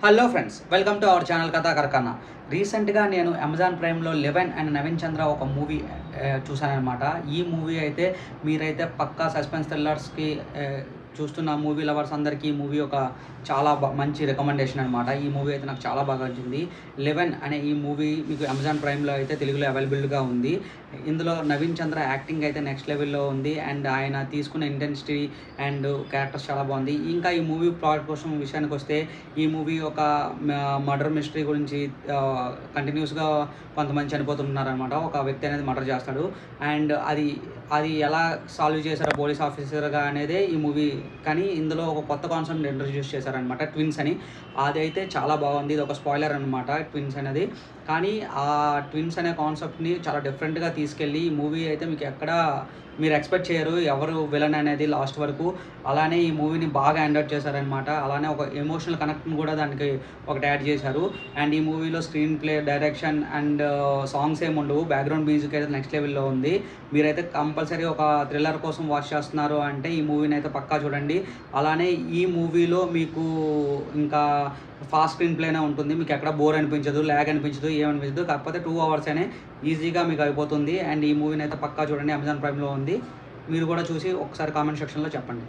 Hello friends, welcome to our channel కథా కరకన్న. రీసెంట్గా నేను అమెజాన్ ప్రైమ్లో 'లెవెన్' అండ్ నవీన్ చంద్ర ఒక మూవీ చూశానమాట. ఈ మూవీ అయితే మీరైతే పక్కా సస్పెన్స్ థ్రిల్లర్స్కి చూస్తున్న మూవీ లవర్స్ అందరికీ ఈ మూవీ ఒక చాలా మంచి రికమెండేషన్ అనమాట. ఈ మూవీ అయితే నాకు చాలా బాగా నచ్చింది. 'లెవెన్' అనే ఈ మూవీ మీకు అమెజాన్ ప్రైమ్లో అయితే తెలుగులో అవైలబుల్గా ఉంది. ఇందులో నవీన్ చంద్ర యాక్టింగ్ అయితే నెక్స్ట్ లెవెల్లో ఉంది. అండ్ ఆయన తీసుకున్న ఇంటెన్సిటీ అండ్ క్యారెక్టర్స్ చాలా బాగుంది. ఇంకా ఈ మూవీ ప్లాట్ కోసం విషయానికి వస్తే, ఈ మూవీ ఒక మర్డర్ మిస్టరీ గురించి కంటిన్యూస్గా కొంతమంది చనిపోతున్నారనమాట. ఒక వ్యక్తి అనేది మర్డర్ చేస్తాడు. అండ్ అది ఎలా సాల్వ్ చేశారో పోలీస్ ఆఫీసర్గా అనేదే ఈ మూవీ. కానీ ఇందులో ఒక కొత్త కాన్సెప్ట్ ఇంట్రడ్యూస్ చేశారనమాట, ట్విన్స్ అని. అదైతే చాలా బాగుంది. ఇది ఒక స్పాయిలర్ అనమాట ట్విన్స్ అనేది. కానీ ఆ ట్విన్స్ అనే కాన్సెప్ట్ని చాలా డిఫరెంట్గా తీసుకెళ్ళి ఈ మూవీ అయితే మీకు ఎక్కడ మీరు ఎక్స్పెక్ట్ చేయరు ఎవరు విలన్ అనేది లాస్ట్ వరకు. అలానే ఈ మూవీని బాగా ఎండర్ట్ చేశారనమాట. అలానే ఒక ఎమోషనల్ కనెక్ట్ని కూడా దానికి ఒకటి యాడ్ చేశారు. అండ్ ఈ మూవీలో screen play, direction and songs ఏమి ఉండవు. బ్యాక్గ్రౌండ్ మ్యూజిక్ అయితే నెక్స్ట్ లెవెల్లో ఉంది. మీరైతే కంపల్సరీ ఒక థ్రిల్లర్ కోసం వాచ్ చేస్తున్నారు అంటే ఈ మూవీని అయితే పక్కా చూడండి. అలానే ఈ మూవీలో మీకు ఇంకా ఫాస్ట్ స్క్రీన్ ప్లేనే ఉంటుంది. మీకు ఎక్కడ బోర్ అనిపించదు, ల్యాగ్ అనిపించదు, ఏమనిపించదు. కాకపోతే 2 hours అనే ఈజీగా మీకు అయిపోతుంది. అండ్ ఈ మూవీని అయితే పక్కా చూడండి, అమెజాన్ ప్రైమ్లో ఉంది. మీరు కూడా చూసి ఒకసారి కామెంట్ సెక్షన్లో చెప్పండి.